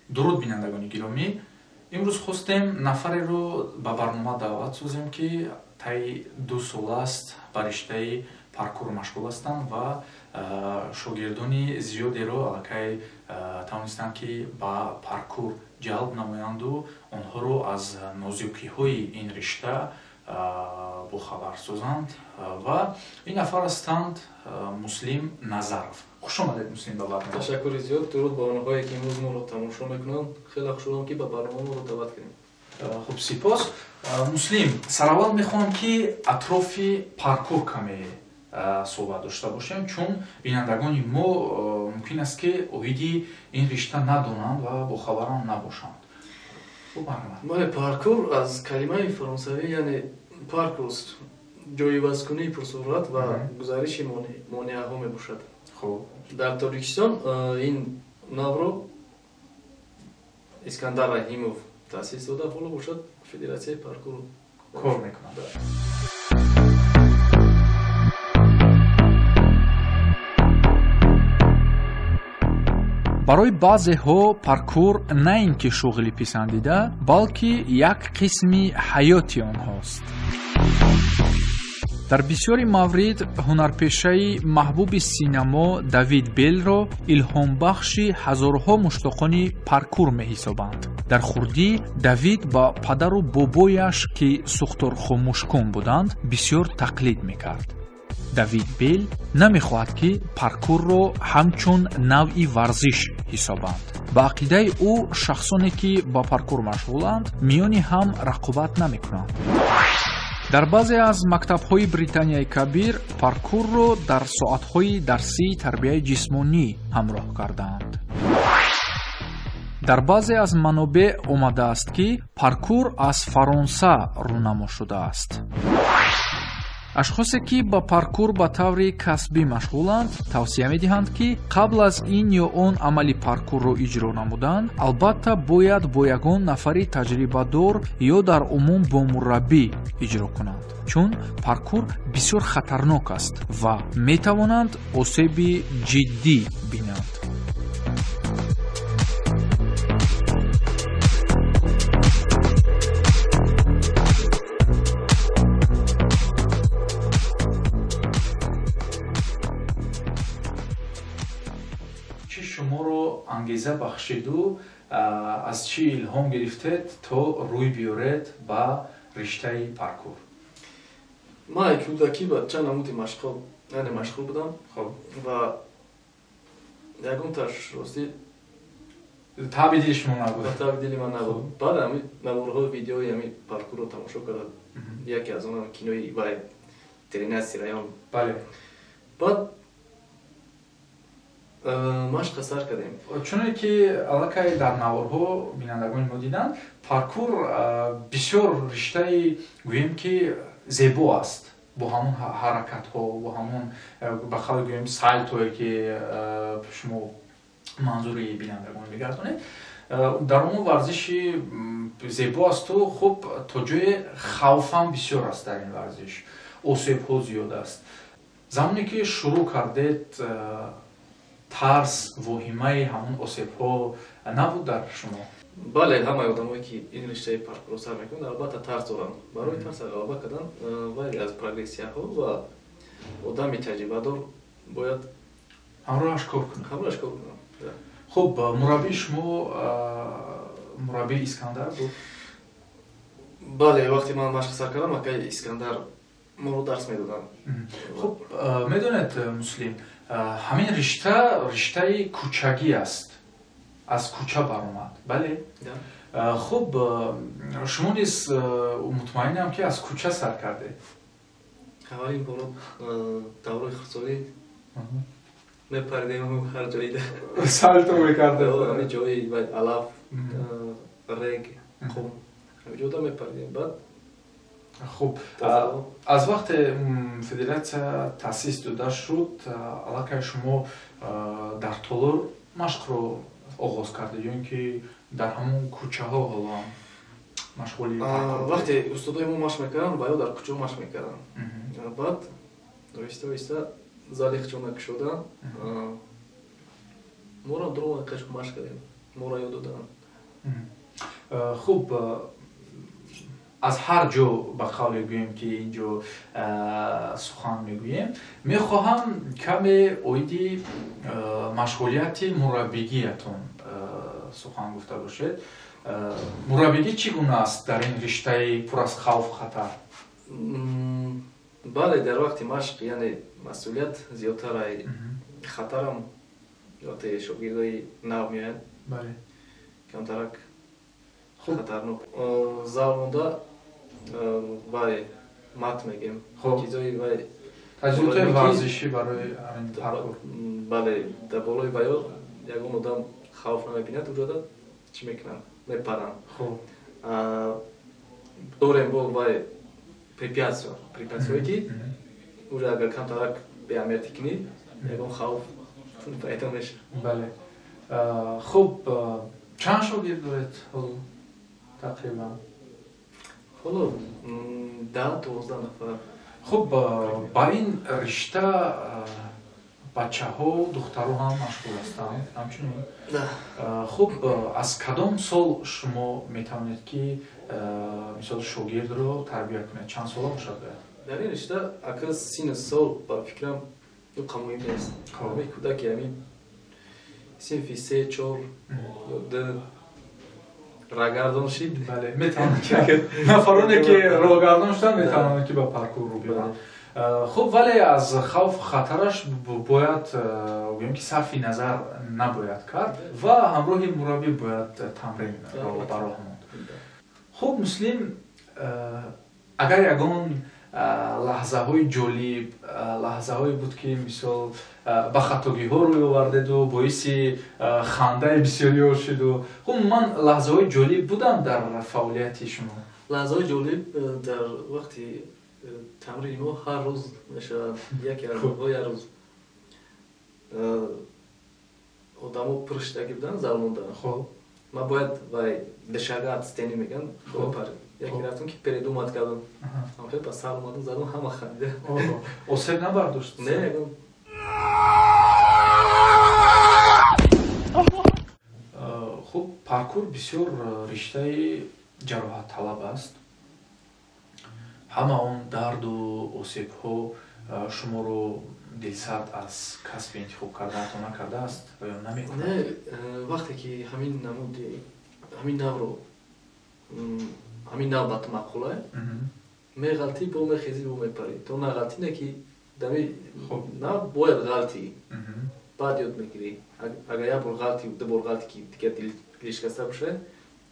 дуруд бинандагони гиромӣ, имрӯз хостем нафареро ба барнома даъват созем, ки таи 2 сол аст ба риштаи паркур машғул ҳастанд ва шогирдони зиёдеро аллакай тавонистанд, ки ба паркур ҷалб намоянду онҳоро аз нозукиҳои ин ришта бохабар созанд. Ва ин нафар ҳастанд Муслим Назаров. Хуш омадед Муслим ба барнома. Ташаккури зиёд. Дуруд ба онҳое ки имрӯз моро тамошо мекунанд. Хеле хушҳолам, ки ба барнома моро даъват кардем. Хуб, сипос. Муслим, сараввал мехоҳам, ки атрофи паркур каме суҳбат дошта бошем, чун бинандагони мо мумкин аст, ки оиди ин ришта надонанд ва бохабарам набошанд. Бале, паркур аз калимаи фаронсавӣ, яъне паркурст, ҷойивазкунии пурсурат ва гузариши монеаҳо мебошад. Дар Тоҷикистон ин навро Искандар Раҳимов таъсис дода, ҳоло бошад Федератсияи паркур кор мекунад. барои баъзеҳо паркур на ин ки шуғли писандида, балки як қисми ҳаёти онҳост. дар бисёри маврид ҳунарпешаи маҳбуби синамо Давид Беллро илҳомбахши ҳазорҳо муштоқони паркур меҳисобанд. дар хурдӣ Давид ба падару бобояш, ки сухторхомӯшкун буданд, бисёр тақлид мекард. Давид Белл намехоҳад, ки паркурро ҳамчун навъи варзиш ҳисобанд. ба ақидаи ӯ шахсоне, ки ба паркур машғуланд, миёни ҳам рақобат намекунанд. дар баъзе аз мактабҳои Британияи Кабир паркурро дар соатҳои дарсии тарбияи ҷисмонӣ ҳамроҳ кардаанд. дар баъзе аз манобеъ омадааст, ки паркур аз Фаронса рӯнамо шудааст. ашхосе, ки ба паркур ба таври касбӣ машғуланд, тавсия медиҳанд, ки қабл аз ин ё он амали паркурро иҷро намуданд, албатта бояд бо ягон нафари таҷрибадор ё дар умум бо мураббӣ иҷро кунанд, чун паркур бисёр хатарнок аст ва метавонанд осеби ҷиддӣ бинанд. шуморо ангеза бахшиду, аз чӣ илҳом гирифтед то рӯй биёред ба риштаи паркур? ман кӯдакӣ ба чанд намуди машғул будам ва ягон ростӣ таби дили шумо набуд? таби дили ман набуд. баъд наворҳои видеои ҳамин паркурро тамошо карда, яке аз онам кинои вай тринадцати район. баъд машқа сар кардем. чуне ки аллакай дар наворҳо бинандагони мо диданд, паркур бисёр риштаи гӯем ки зебо аст, бо ҳамон ҳаракатҳо, бо ҳамон ба хали гӯем сальтое, ки шумо манзури бинандагон мегардонед. дар он варзиши зебо асту, хуб то ҷое хавфам бисёр аст дар ин варзиш, осебҳо зиёд аст. замоне ки шурӯъ кардед, тарс, воҳимаи ҳамон осебҳо набуд дар шумо? бале, ҳамаи одамое ки ин риштаи паркурро сар мекунанд, албатта тарс доранд. барои тарса ғалаба кардан, вале аз прогрессияҳо ва одами таҷрибадор бояд ҳамроҳаш кор кунад. хуб, мураббии шумо мураббии Искандар буд? бале, вақте ман машқ сар кардам, акаи Искандар моро дарс медоданд. хуб, медонед Муслим, ҳамин риштаи кӯчагӣ аст, аз кӯча баромад, бале? хуб, шумо низ мутмаинам, ки аз кӯча сар кардед? аввалин боро давраи хурдсолӣ мепаридем ҳар ҷоида. салто мекардед? ҳамин ҷои алаф, рег, қум, ҳамин ҷода мепаридем. баъд хуб, аз вақте федератсия таъсис дода шуд, аллакай шумо дар Толур машқро оғоз кардед ё ин ки дар ҳамон кӯчаҳо ҳоло машғули? вақте устодои мо машқ мекарданд, ба ё дар кӯчаҳо машқ мекарданд. баъд оҳиста оҳиста зали хичона кушоданд, моро дурова кашк машқ кардем, моро ёд доданд. хуб аз ҳар ҷо ба қавле гӯем ки ин ҷо сухан мегӯем мехоҳам каме оиди машғулияти мураббигиятон сухан гуфта бошед. мураббигӣ чӣ гуна аст дар ин риштаи пур аз хавфу хатар? бале дар вақти машқ яъне масъулият зиёдтар ай хатарам вақте шогирдои нав меоянд камтарак хатарнок зал монда вай мат мегем чизои вай таҷрибаи варзишӣ барои ҳамин паркур. бале дар болои ваё ягон одам хавф намебинад уҷода чӣ мекунанд мепаранд. дорем бо вай препятствие ки уже агар камтарак беаҳамияти кунӣ ягон хавф пайдо мешавад. бале хуб чанд шогирд доред тақрибан? ҳоло 10-12 нафар. хуб ба ин ришта бачаҳо духтаро ҳам машғул ҳастанд ҳамчунин? хуб аз кадом сол шумо метавонед ки мисол шогирдро тарбия кунед? чанд сола бошад бояд? дар ин ришта акас синни сол ба фикрам уқа муҳим нест. ҳамаи кӯдаки ҳамин синфи 3-4 ё 2 рагардон шид метавонад нафароне ки роҳгардон шуданд метавонанд ки ба паркур рӯ бибаранд. хуб вале аз хавфу хатараш бояд гӯем ки сарфи назар набояд кард ва ҳамроҳи мураббӣ бояд тамринро бароҳамонд. хуб муслим агар ягон лаҳзаҳои ҷолиб лаҳзаҳое буд ки мисол ба хатогиҳо рӯй овардеду боиси хандаи бисёриҳо шуду хуб ман лаҳзаҳои ҷолиб буданд дар фаъолияти шумо? лаҳзаҳои ҷолиб дар вақти тамрини мо ҳар рӯз мешавад як рӯз одамо пурштаги буданд зал монданд. ман бояд вай дашагат стени меган яке рафтам ки передумат кардам ба сар омадам задам ҳама хандида. осеб набардошт? не ягон. хуб паркур бисёр риштаи ҷароҳатталаб аст. ҳама он дарду осебҳо шуморо дилсард аз касби интихоб кардаатон накардааст ё намекунад? не вақте ки ҳамин намуди ҳамин навро ҳамин нав ба ту мақулае меғалтӣ бо мехезӣ бо мепарӣ то нағалтине ки дами нав бояд ғалтӣ баъд ёд мегирӣ. агар як бор ғалтӣ ду бор ғалтӣ ки дигар дил шикаста бошад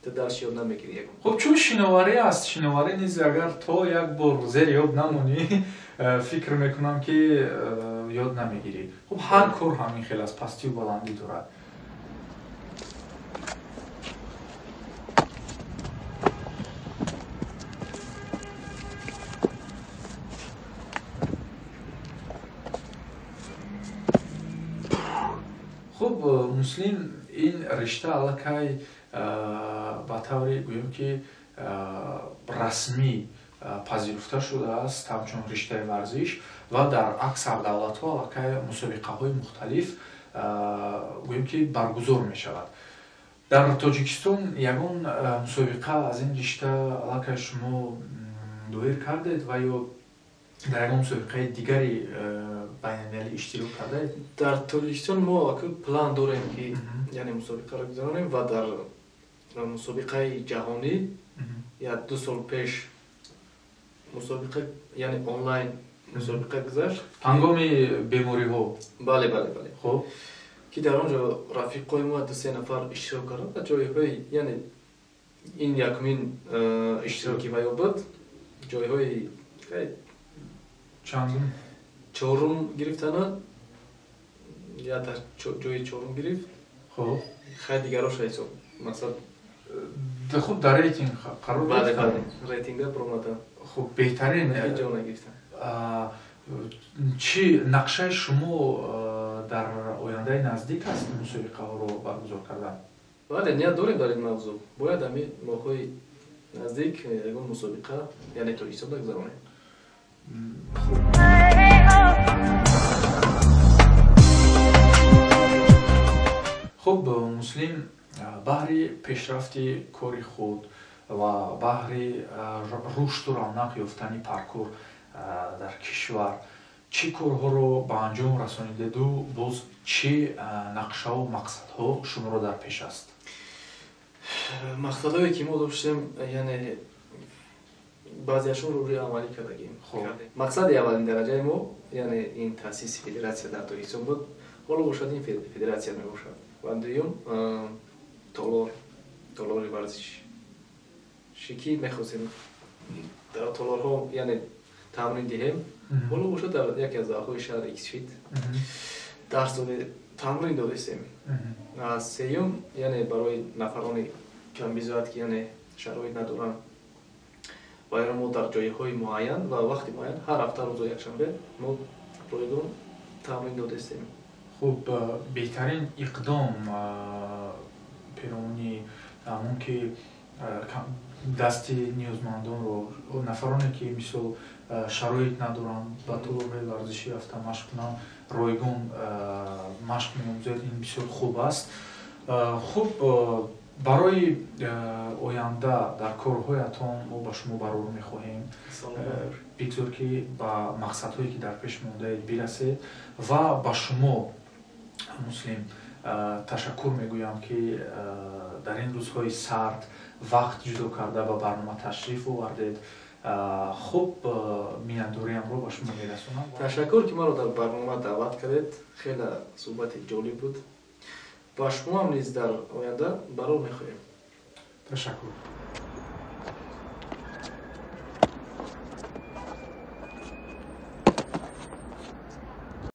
то дарш ёд намегирӣ. хуб чун шиноварӣ аст, шиноварӣ низ агар то як бор зери ёд намонӣ фикр мекунам ки ёд намегирӣ. хуб ҳар кор ҳамин хел аст, пастию баландӣ дорад. хуб муслим ин ришта аллакай ба таври гӯем ки расмӣ пазируфта шудааст ҳамчун риштаи варзиш ва дар аксар давлатҳо аллакай мусобиқаҳои мухталиф гӯем ки баргузор мешавад. дар тоҷикистон ягон мусобиқа аз ин ришта аллакай шумо доир кардед ва ё дар ягон мусобиқаи дигари байналмилалӣ иштирок кардаед? дар тоҷикистон мо план дорем ки яъне мусобиқаро гузаронем ва дар мусобиқаи ҷаҳонӣ як 2 сол пеш мусобиқа яъне онлайн мусобиқа гузашт ҳангоми бемориҳо. бале хуб ки дар он ҷо рафиқои мо 2-3 нафар иштирок карданд ва ҷойҳои яъне ин якумин иштироки ваё буд. ҷойҳои чандум? чорум гирифтана я дар ҷои чорум гирифт. хуб хай дигароша ҳисоб мақсад хуб дар рейтинг қарор гирифтанд? рейтинга промада. хуб беҳтарин ҷо нагирифтанд. чӣ нақшаи шумо дар ояндаи наздик аст мусобиқаҳоро баргузор кардан? бале ният дорем дар ин мавзӯъ бояд ҳамин моҳҳои наздик ягон мусобиқа яъне тоҷикистон гузаронем. хуб муслим баҳри пешрафти кори худ ва баҳри рушду равнақ ёфтани паркур дар кишвар чӣ корҳоро ба анҷом расонидеду боз чӣ нақшаву мақсадҳо шуморо дар пеш аст? мақсадҳое ки мо доштем, яъне баъзеашонро рӯи амалӣ кардагим. мақсади аввалин дараҷаи мо, яъне ин таъсиси федератсия дар Тоҷикистон буд. ҳоло бошад ин федератсия мебошад. ва дуюм толори варзиши ки мехостем дар толорҳо яъне тамрин диҳем. ҳоло бошад дар яке аз завқҳои шаҳри Иксфит дарс тамрин додистем. сеюм, яъне барои нафарони камбизоат ки яъне шароит надоранд, вайро мо дар ҷойҳои муайян ва вақти муайян ҳар ҳафта рӯзу якшанбе мо ройгон тамрин додистем. хуб, беҳтарин иқдом пиромони ҳамон ки дасти ниёзмандонро, нафароне ки мисол шароит надоранд ба толори варзишӣ рафта машқ кунанд, ройгон машқ меомӯзед, ин бисёр хуб аст. хуб, барои оянда дар корҳоятон мо ба шумо барор мехоҳем бигзор ки ба мақсадҳое ки дар пеш мондаед бирасед ва ба шумо муслим ташаккур мегӯям ки дар ин рӯзҳои сард вақт ҷудо карда ба барнома ташриф овардед. хуб, миннатдориамро ба шумо мерасонам. ташаккур ки маро дар барнома даъват кардед. хеле суҳбати ҷолиб буд. ба шумо ҳам низ дар оянда барор мехоҳем. ташаккур.